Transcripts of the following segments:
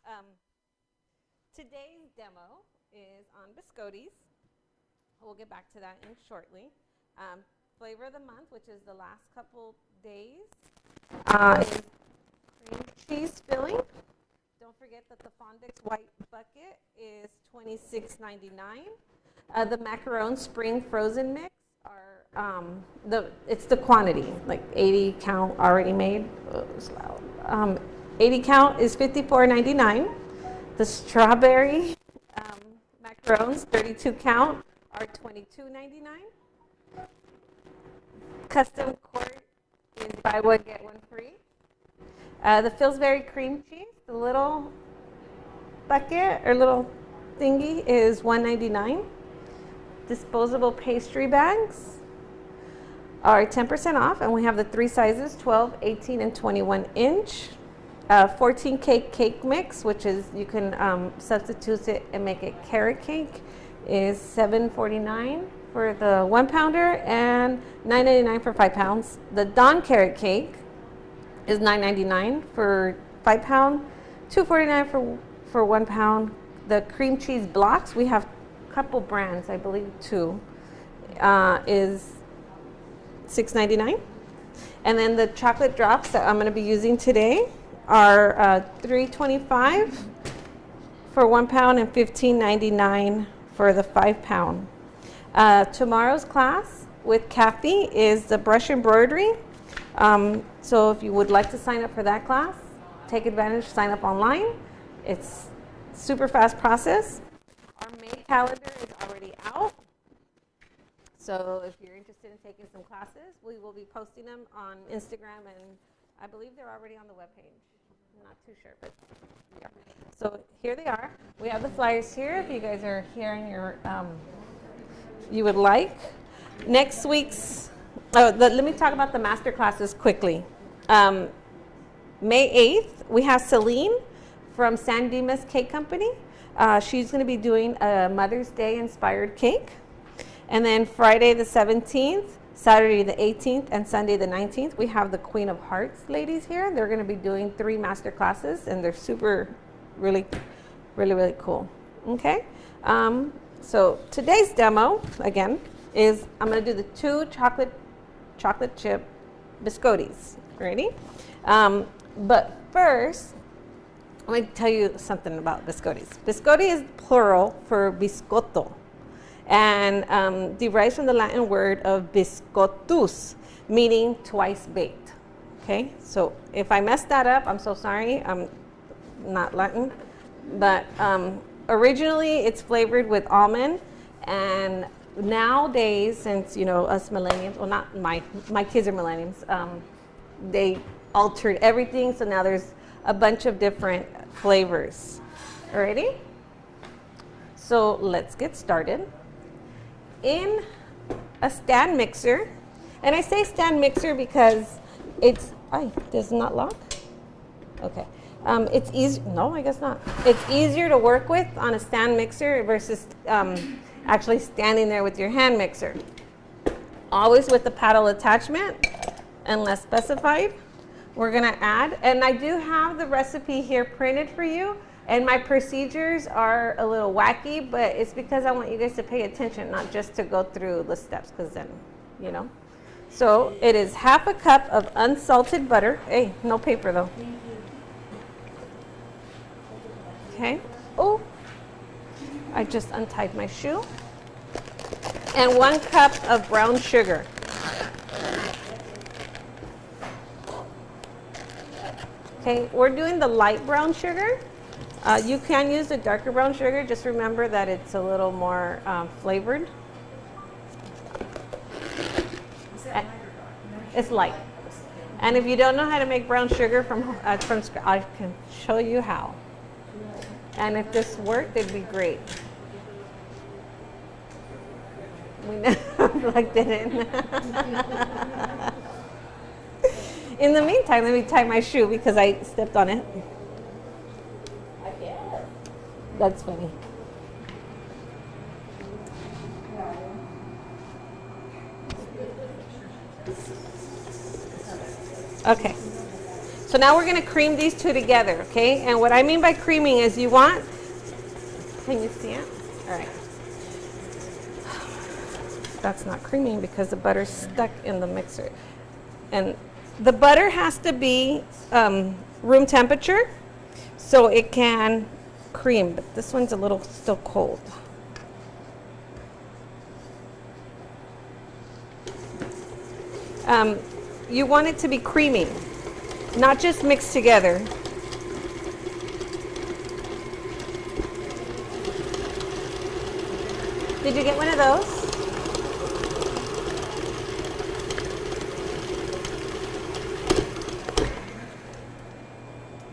Um, Today's demo is on Biscottis. We'll get back to that in shortly. Flavor of the month, which is the last couple days, is cream cheese filling. Don't forget that the Fondix white bucket is $26.99. The macaron spring frozen mix are it's the quantity, like 80 count already made. 80 count is $54.99. The strawberry macarons, 32 count, are $22.99. Custom quart is buy one get one free. The Pillsbury cream cheese, the little bucket or little thingy, is $1.99. Disposable pastry bags are 10% off, and we have the three sizes: 12, 18, and 21 inch. 14 cake mix, which is you can substitute it and make it carrot cake, is $7.49 for the 1 pounder and $9.99 for 5 pounds. The Dawn carrot cake is $9.99 for 5 pound, $2.49 for 1 pound. The cream cheese blocks, we have a couple brands, I believe two, is $6.99. And then the chocolate drops that I'm going to be using today are $3.25 for 1 pound and $15.99 for the 5 pound. Tomorrow's class with Kathy is the brush embroidery. So if you would like to sign up for that class, take advantage, sign up online. It's super fast process. Our May calendar is already out. So if you're interested in taking some classes, we will be posting them on Instagram, and I believe they're already on the webpage. I'm not too sure, but yeah. So here they are. We have the flyers here if you guys are here and you would like. Next week's, let me talk about the master classes quickly. May 8th, we have Celine from San Dimas Cake Company. She's going to be doing a Mother's Day inspired cake. And then Friday the 17th, Saturday the 18th, and Sunday the 19th, we have the Queen of Hearts ladies here. They're going to be doing 3 master classes, and they're really cool. Okay? So today's demo, again, is I'm going to do the 2 chocolate chip biscottis. Ready? But first, I'm going to tell you something about biscottis. Biscotti is plural for biscotto, and derives from the Latin word of biscottus, meaning twice baked. Okay, so if I messed that up, I'm so sorry. I'm not Latin, but originally it's flavored with almond, and nowadays, since us millennials, well, not my kids are millennials, they altered everything, so now there's a bunch of different flavors. Alrighty? So let's get started. In a stand mixer, and I say stand mixer because it's, does not lock? Okay. It's easy, no, I guess not. It's easier to work with on a stand mixer versus actually standing there with your hand mixer. Always with the paddle attachment, unless specified. We're gonna add, and I do have the recipe here printed for you, and my procedures are a little wacky, but it's because I want you guys to pay attention, not just to go through the steps, because then, So it is half a cup of unsalted butter. Hey, no paper though. Okay. Oh, I just untied my shoe. And 1 cup of brown sugar. Okay, we're doing the light brown sugar. You can use the darker brown sugar. Just remember that it's a little more flavored. It's light. And if you don't know how to make brown sugar from scratch, I can show you how. And if this worked, it'd be great. We never plugged it in. In the meantime, let me tie my shoe because I stepped on it. That's funny. Okay. So now we're gonna cream these two together, okay? And what I mean by creaming is you want, can you see it? All right. That's not creaming because the butter's stuck in the mixer. And the butter has to be room temperature so it can cream, but this one's a little still cold. You want it to be creamy, not just mixed together. Did you get one of those?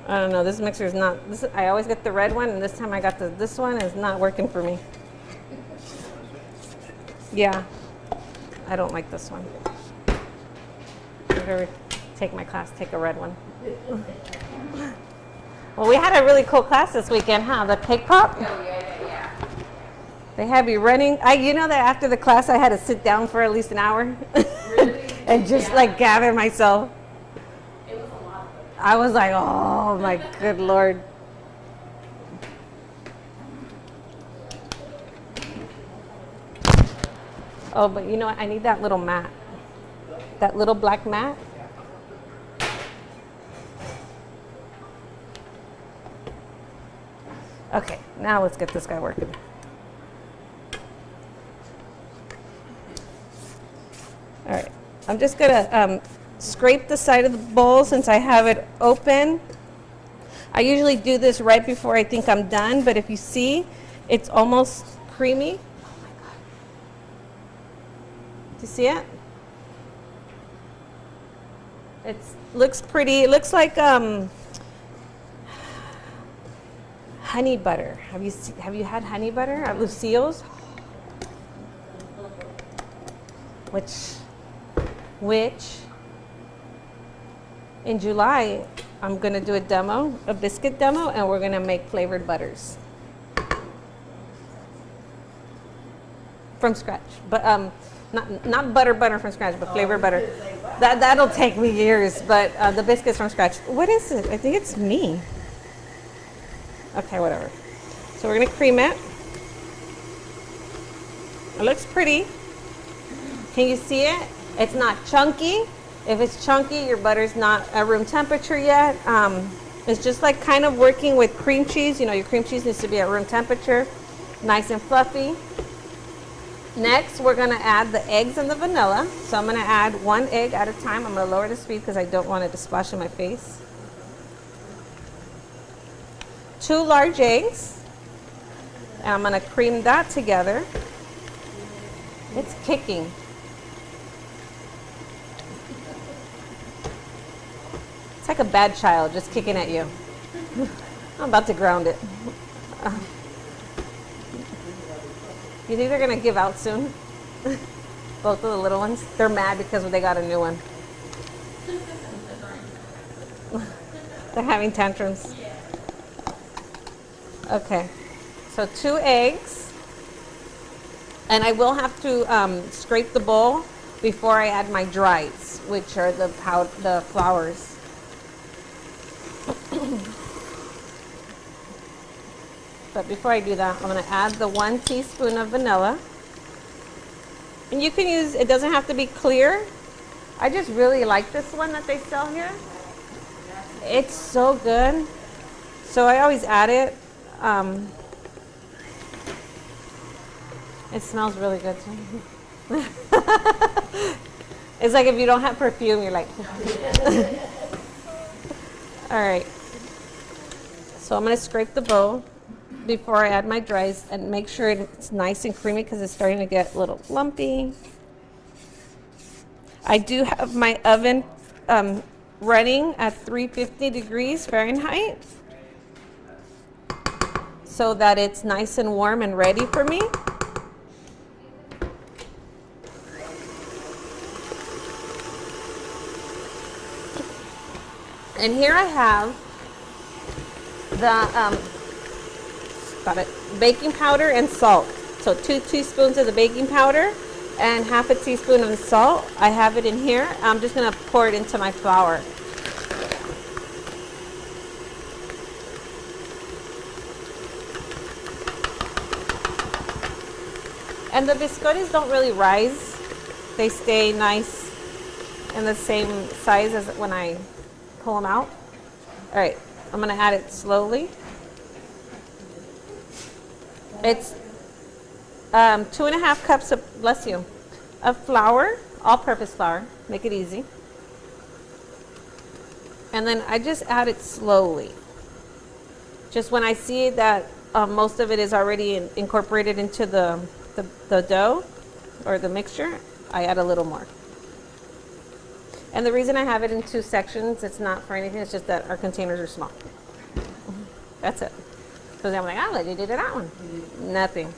I don't know, this mixer is not, I always get the red one, and this time I got this one is not working for me. Yeah, I don't like this one. Better take my class, take a red one. Well, we had a really cool class this weekend, huh? The cake pop? Oh, yeah. They had me running. You know that after the class I had to sit down for at least an hour? Really? And just like gather myself. It was a lot. I was like, oh my good Lord. Oh, but you know what? I need that little mat. That little black mat. Okay, now let's get this guy working. All right, I'm just gonna scrape the side of the bowl since I have it open. I usually do this right before I think I'm done, but if you see, it's almost creamy. Oh my God. Do you see it? It looks pretty. It looks like honey butter. Have you had honey butter at Lucille's? Which in July I'm gonna do a biscuit demo, and we're gonna make flavored butters from scratch. But not butter from scratch, but flavored butter. That'll take me years, but the biscuits from scratch. What is it? I think it's me. Okay, whatever. So we're gonna cream it. It looks pretty. Can you see it? It's not chunky. If it's chunky, your butter's not at room temperature yet. It's just like kind of working with cream cheese. You know, your cream cheese needs to be at room temperature, nice and fluffy. Next, we're gonna add the eggs and the vanilla. So I'm gonna add one egg at a time. I'm gonna lower the speed because I don't want it to splash in my face. 2 large eggs. And I'm gonna cream that together. It's kicking. It's like a bad child just kicking at you. I'm about to ground it. You think they're gonna give out soon? Both of the little ones? They're mad because they got a new one. They're having tantrums. Okay, so 2 eggs. And I will have to scrape the bowl before I add my drieds, which are the flours. But before I do that, I'm going to add the 1 teaspoon of vanilla. And you can use, it doesn't have to be clear. I just really like this one that they sell here. It's so good. So I always add it. It smells really good too. It's like if you don't have perfume, you're like. All right. So I'm going to scrape the bowl before I add my dries and make sure it's nice and creamy because it's starting to get a little lumpy. I do have my oven running at 350 degrees Fahrenheit so that it's nice and warm and ready for me. And here I have the baking powder and salt. So 2 teaspoons of the baking powder and half a teaspoon of the salt. I have it in here. I'm just gonna pour it into my flour. And the biscottis don't really rise. They stay nice in the same size as when I pull them out. All right, I'm gonna add it slowly. It's 2.5 cups of, bless you, of flour, all-purpose flour. Make it easy. And then I just add it slowly. Just when I see that most of it is already incorporated into the dough or the mixture, I add a little more. And the reason I have it in 2 sections, it's not for anything, it's just that our containers are small. That's it. Because I'm like, I'll let you do that one. Nothing.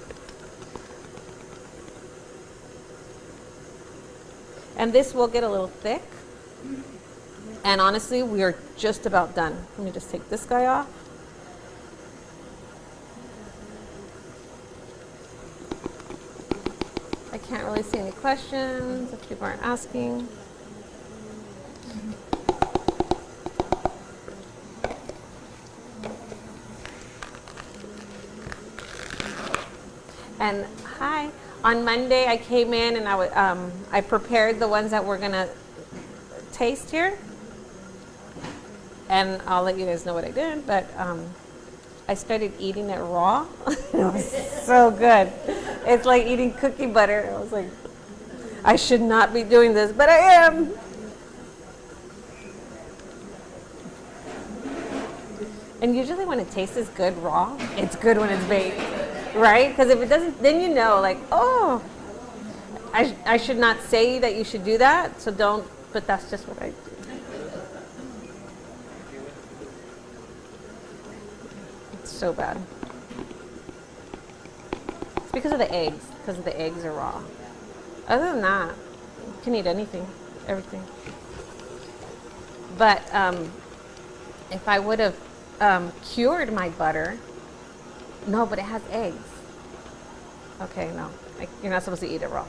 And this will get a little thick. And honestly, we are just about done. Let me just take this guy off. I can't really see any questions if people aren't asking. And hi, on Monday I came in and I prepared the ones that we're gonna taste here. And I'll let you guys know what I did, but I started eating it raw. It was so good. It's like eating cookie butter. I was like, I should not be doing this, but I am. And usually when it tastes good raw, it's good when it's baked, right? Because if it doesn't, then you know, like, oh, I should not say that you should do that, so don't, but that's just what I do. It's so bad. It's because of the eggs, because the eggs are raw. Other than that, you can eat anything, everything. But if I would have cured my butter, no, but it has eggs. Okay, no, you're not supposed to eat it raw.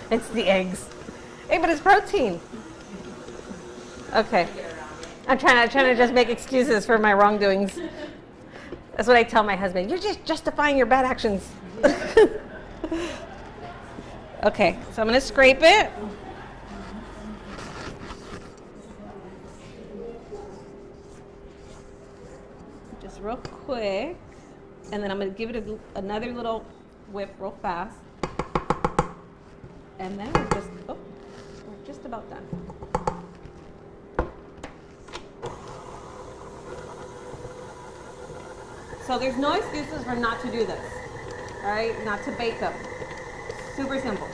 It's the eggs. Hey, but it's protein. Okay, I'm trying to just make excuses for my wrongdoings. That's what I tell my husband. You're just justifying your bad actions. Okay, so I'm gonna scrape it. Just real quick. And then I'm gonna give it another little whip real fast. And then we're just about done. So there's no excuses for not to do this, all right? Not to bake them. Super simple.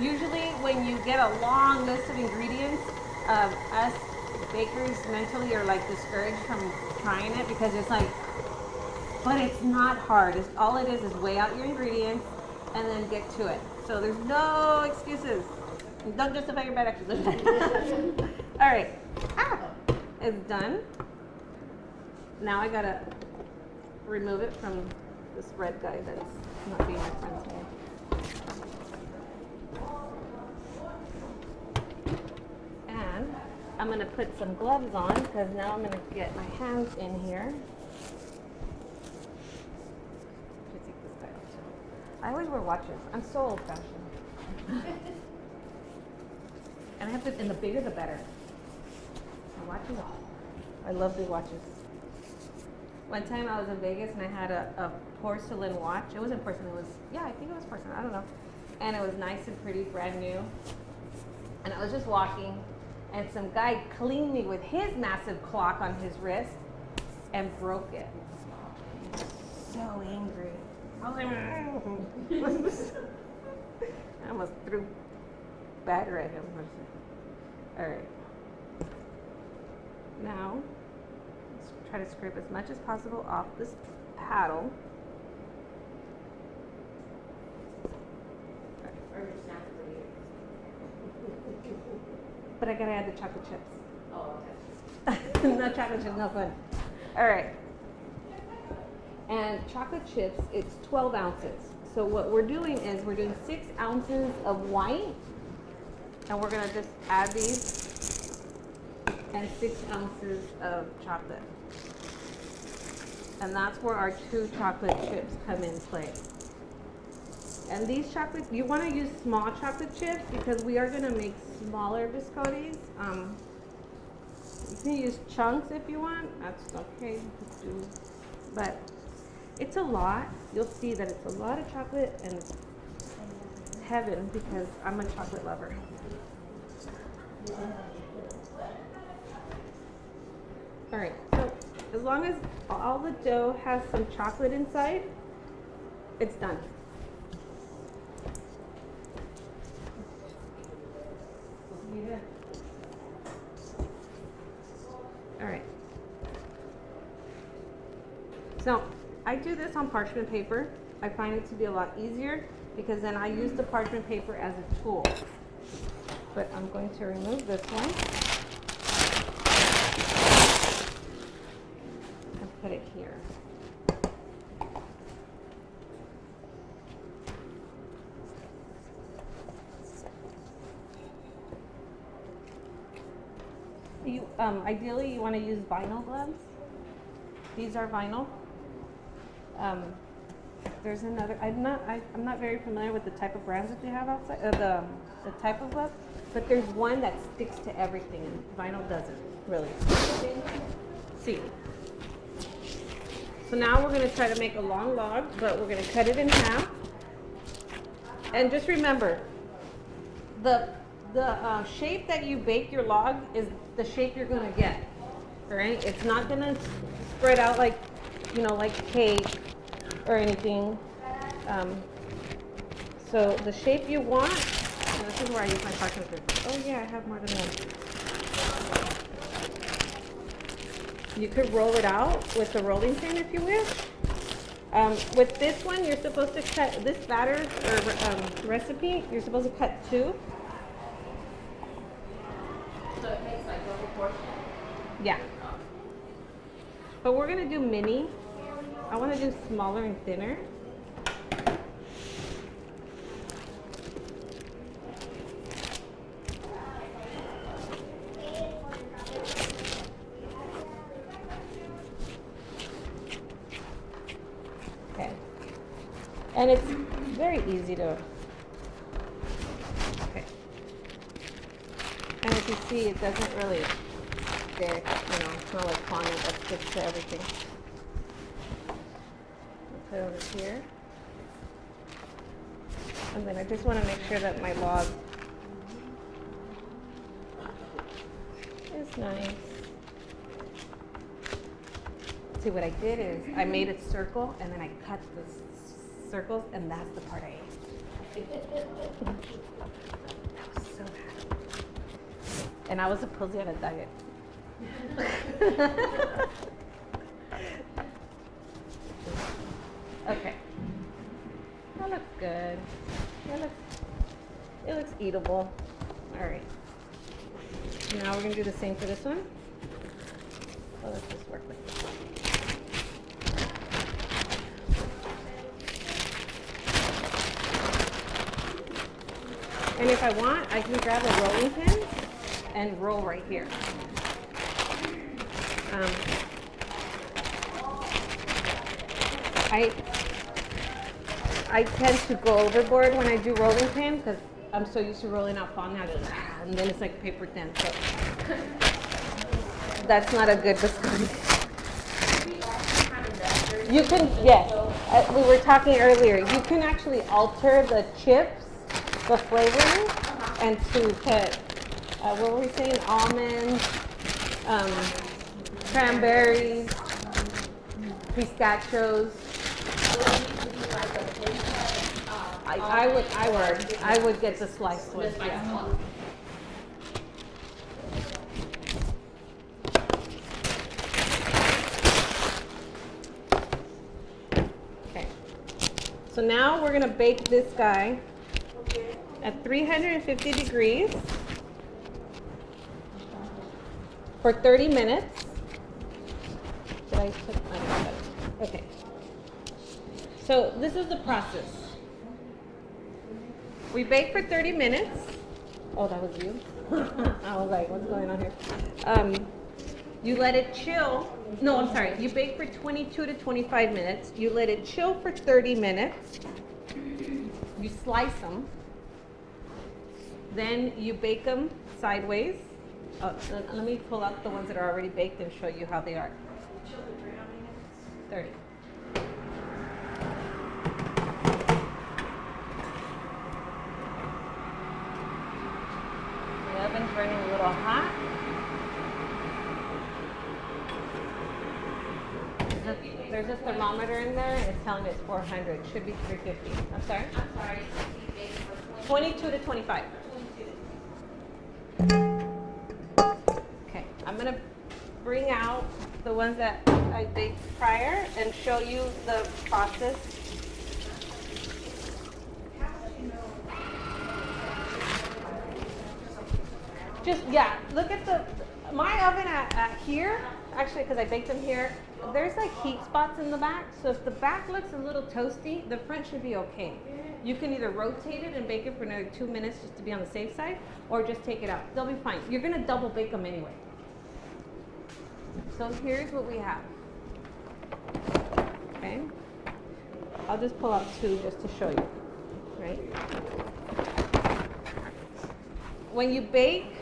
Usually when you get a long list of ingredients, us bakers mentally are like discouraged from trying it because it's like, but it's not hard. All it is weigh out your ingredients and then get to it. So there's no excuses. Don't justify your bad actions. All right, it's done. Now I gotta remove it from this red guy that's not being my friend today. And I'm gonna put some gloves on because now I'm gonna get my hands in here. Should take this guy off too. I always wear watches. I'm so old-fashioned. And I have to, and the bigger the better. My watches, I love big watches. One time I was in Vegas and I had a porcelain watch. It wasn't porcelain, it was, yeah, I think it was porcelain, I don't know. And it was nice and pretty, brand new. And I was just walking and some guy cleaned me with his massive clock on his wrist and broke it. So angry. I was like, I almost threw batter at him. All right. Now, try to scrape as much as possible off this paddle. Or your snack for you. But I gotta add the chocolate chips. Oh, okay. No chocolate chips, no fun. All right. And chocolate chips, it's 12 ounces. So what we're doing is we're doing 6 ounces of white, and we're gonna just add these, and 6 ounces of chocolate. And that's where our 2 chocolate chips come in play. And these chocolates, you want to use small chocolate chips because we are going to make smaller biscottis. You can use chunks if you want. That's okay. But it's a lot. You'll see that it's a lot of chocolate and it's heaven because I'm a chocolate lover. All right, so as long as all the dough has some chocolate inside, it's done. All right. So I do this on parchment paper. I find it to be a lot easier because then I use the parchment paper as a tool. But I'm going to remove this one and put it here. Ideally, you want to use vinyl gloves. These are vinyl. There's another. I'm not very familiar with the type of brands that they have outside. The type of glove, but there's one that sticks to everything, and vinyl doesn't really. See. So now we're going to try to make a long log, but we're going to cut it in half. And just remember, the shape that you bake your log is the shape you're going to get. All right? It's not going to spread out like, like cake or anything. So the shape you want, and this is where I use my parchment paper. Oh yeah, I have more than one. You could roll it out with the rolling pin if you wish. With this one, you're supposed to cut this batter or recipe. You're supposed to cut 2. So it makes like double portion? Yeah. But we're gonna do mini. I want to do smaller and thinner. Okay. And it's very easy to. Okay. And as you see, it doesn't really stick. It's not like fondant that sticks to everything. Put it over here. And then I just want to make sure that my log is nice. See, what I did is I made a circle and then I cut the circles, and that's the part I ate. That was so bad. And I was supposedly on a diet. Okay. That looks good. It looks eatable. All right. Now we're gonna do the same for this one. Oh, let's just work like this. And if I want, I can grab a rolling pin and roll right here. I tend to go overboard when I do rolling pin because I'm so used to rolling out fondant, and then it's like paper thin. So that's not a good biscotti. You can, yes. We were talking earlier. You can actually alter the chips, the flavoring, and to put what were we saying? Almonds, cranberries, pistachios. I would get the sliced ones. Yeah. Okay. So now we're gonna bake this guy at 350 degrees for 30 minutes. Did I put? I don't know. Okay. So this is the process. We bake for 30 minutes. Oh, that was you? I was like, what's going on here? You let it chill. No, I'm sorry. You bake for 22 to 25 minutes. You let it chill for 30 minutes. You slice them. Then you bake them sideways. Let me pull out the ones that are already baked and show you how they are. 30. The oven's burning a little hot. There's a thermometer in there and it's telling me it's 400. It should be 350. I'm sorry? I'm sorry. You baked for 22 to 25. 22. Okay, I'm gonna bring out the ones that I baked prior and show you the process. Just, yeah, look at my oven at here, actually because I baked them here, there's like heat spots in the back. So if the back looks a little toasty, the front should be okay. You can either rotate it and bake it for another 2 minutes just to be on the safe side, or just take it out. They'll be fine. You're gonna double bake them anyway. So here's what we have. Okay. I'll just pull out 2 just to show you, right? When you bake,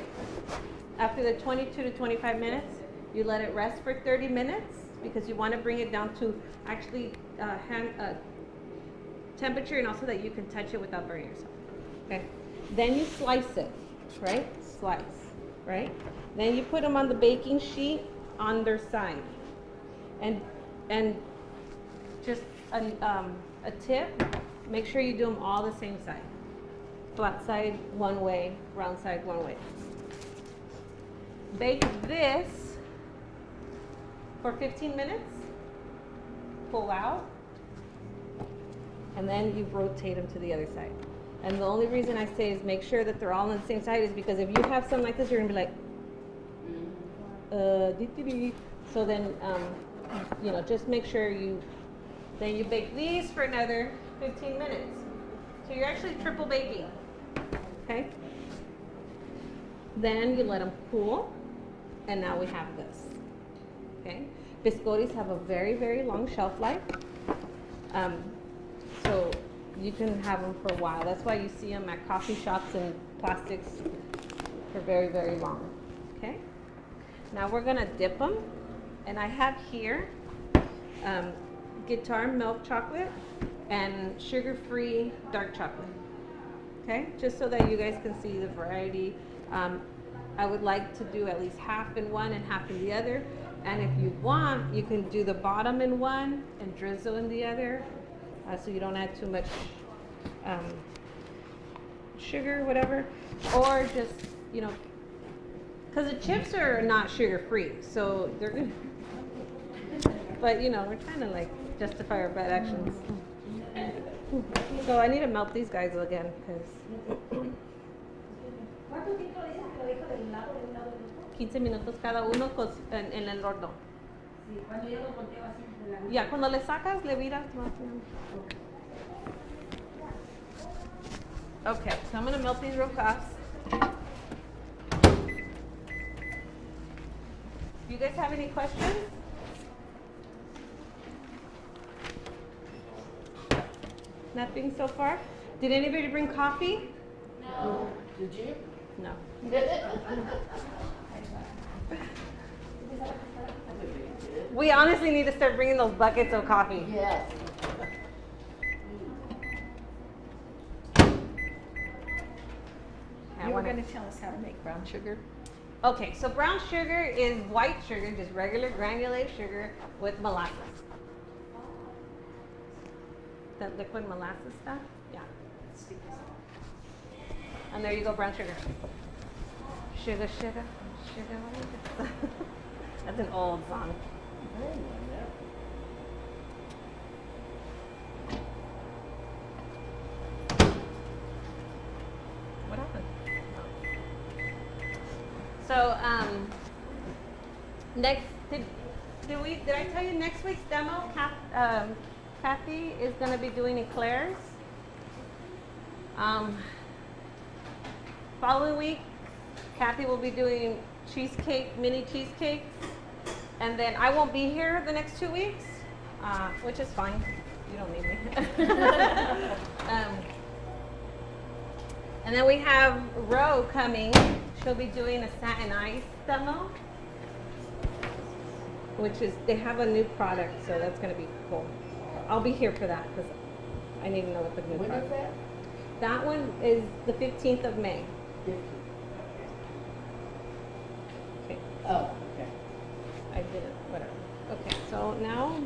after the 22 to 25 minutes, you let it rest for 30 minutes because you want to bring it down to actually temperature and also that you can touch it without burning yourself. Okay. Then you slice it, right? Slice, right? Then you put them on the baking sheet on their side. And just a tip, make sure you do them all the same side. Flat side one way, round side one way. Bake this for 15 minutes, pull out, and then you rotate them to the other side. And the only reason I say is make sure that they're all on the same side is because if you have something like this, you're gonna be like, so then, you know, just make sure then you bake these for another 15 minutes. So you're actually triple baking, okay? Then you let them cool, and now we have this, okay? Biscottis have a very, very long shelf life. So you can have them for a while. That's why you see them at coffee shops in plastics for very, very long, okay? Now we're gonna dip them, and I have here guitar milk chocolate and sugar-free dark chocolate, okay? Just so that you guys can see the variety. I would like to do at least half in one and half in the other. And if you want, you can do the bottom in one and drizzle in the other, so you don't add too much sugar, whatever. Or just, you know, because the chips are not sugar-free, so they're good. But, you know, we're trying to, like, justify our bad actions. So I need to melt these guys again, because 15 minutos cada uno en el horno. Ya, cuando le sacas, le viras más. Okay, so I'm going to melt these real fast. Do you guys have any questions? Nothing so far? Did anybody bring coffee? No. Did you? No. We honestly need to start bringing those buckets of coffee. Yes. Yeah, You were going to tell us how to make brown sugar? Okay, so brown sugar is white sugar, just regular granulated sugar with molasses. That liquid molasses stuff? Yeah. And there you go, brown sugar. Sugar, sugar, sugar. What is it? That's an old song. What happened? So, next, did I tell you next week's demo? Kathy is going to be doing eclairs. Following week, Kathy will be doing cheesecake, mini cheesecakes. And then I won't be here the next 2 weeks, which is fine. You don't need me. And then we have Ro coming. She'll be doing a satin ice demo, which is, they have a new product, so that's going to be cool. I'll be here for that because I need to know what the new When product is that? That one is the 15th of May. 50. Okay, Oh, okay. I did it, whatever. Okay, so now,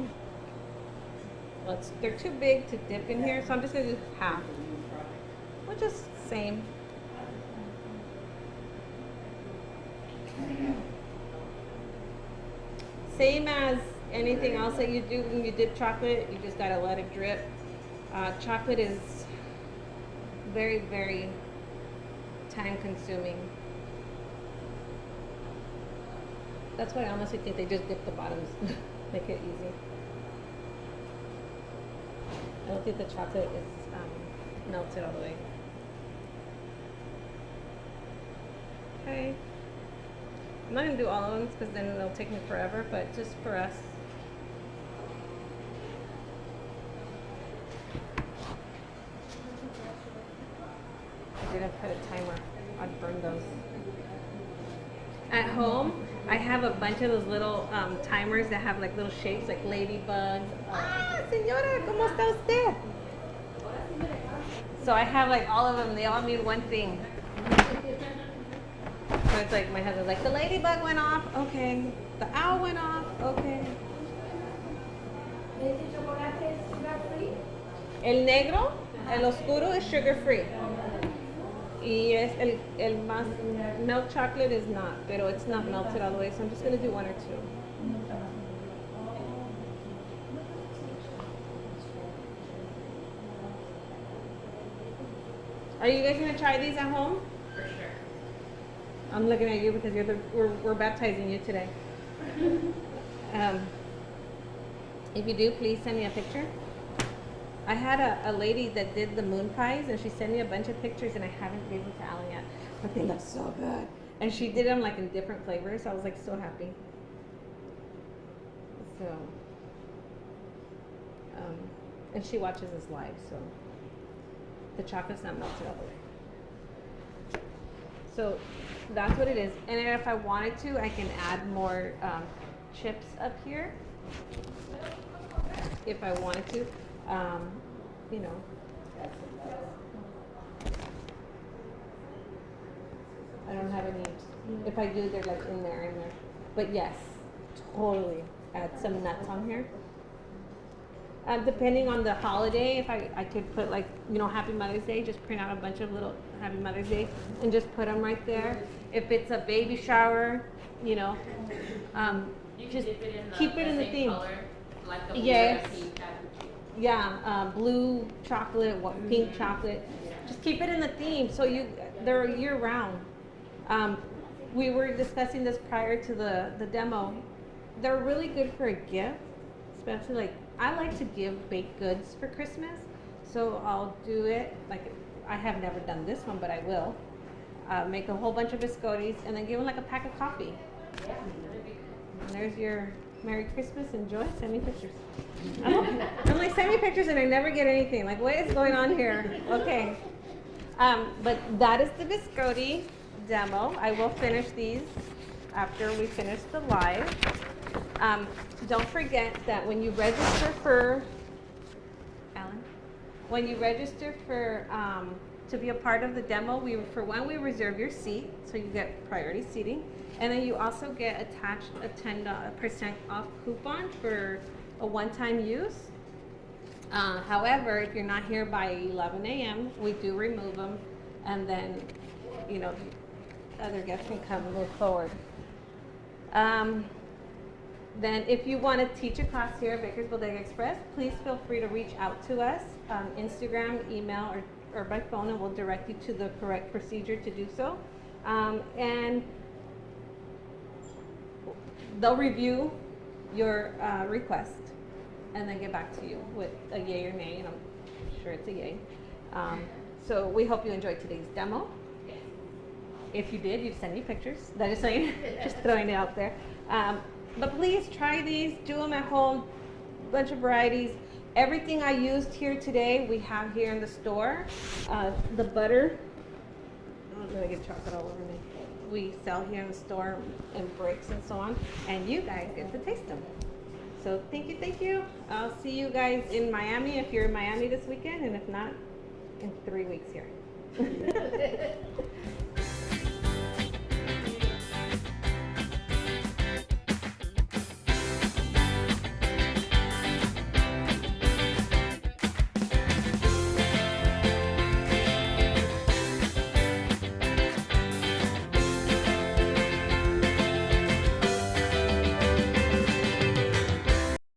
they're too big to dip in here, so I'm just going to do half, which is same. Same as anything else that you do when you dip chocolate, you just gotta let it drip. Chocolate is very, very time consuming. That's why I honestly think they just dip the bottoms, make it easy. I don't think the chocolate is melted all the way. Okay. I'm not gonna do all of them because then it'll take me forever, but just for us. I didn't put a timer. I'd burn those. At home, I have a bunch of those little timers that have like little shapes, like ladybugs. Ah, señora, ¿cómo está usted? So I have like all of them. They all mean one thing. So it's like my husband's like, the ladybug went off, okay. The owl went off, okay. El negro, el oscuro is sugar free. Y es el más, milk chocolate is not, pero it's not melted all the way, so I'm just gonna do one or two. Are you guys gonna try these at home? For sure. I'm looking at you because we're baptizing you today. If you do, please send me a picture. I had a lady that did the moon pies, and she sent me a bunch of pictures, and I haven't given them to Alan yet, but they look so good. And she did them like in different flavors. I was like so happy. So, and she watches this live, so the chocolate's not melted all the way. So that's what it is. And if I wanted to, I can add more chips up here. If I wanted to, you know. I don't have any. If I do, they're like in there. But yes, totally add some nuts on here. Depending on the holiday, if I could put like, you know, Happy Mother's Day, just print out a bunch of little Happy Mother's Day and just put them right there. If it's a baby shower, you know, You can just dip it in keep it in the same theme. color, like the blue Yes. and pink type of cheese. Yeah, blue chocolate, pink chocolate. Just keep it in the theme so they're year round. We were discussing this prior to the demo. They're really good for a gift, especially like I like to give baked goods for Christmas, so I'll do it. Like I have never done this one, but I will. Make a whole bunch of biscottis and then give them like a pack of coffee. And there's your Merry Christmas, enjoy, send me pictures. I'm like, send me pictures and I never get anything. Like, what is going on here? Okay. But that is the Biscotti demo. I will finish these after we finish the live. Don't forget that when you register for, Alan, when you register for, to be a part of the demo, we reserve your seat, so you get priority seating. And then you also get attached a 10% off coupon for a one-time use. However, if you're not here by 11 a.m., we do remove them, and then, you know, other guests can come and move forward. Then if you want to teach a class here at Baker's Bodega Express, please feel free to reach out to us, Instagram, email, or by phone, and we'll direct you to the correct procedure to do so. And they'll review your request and then get back to you with a yay or nay, and I'm sure it's a yay. So we hope you enjoyed today's demo. If you did, you'd send me pictures. That is saying, just throwing it out there. But please try these, do them at home, bunch of varieties. Everything I used here today, we have here in the store. The butter chocolate all over me. We sell here in the store in bricks and so on, and you guys get to taste them. So thank you, thank you. I'll see you guys in Miami if you're in Miami this weekend, and if not, in 3 weeks here.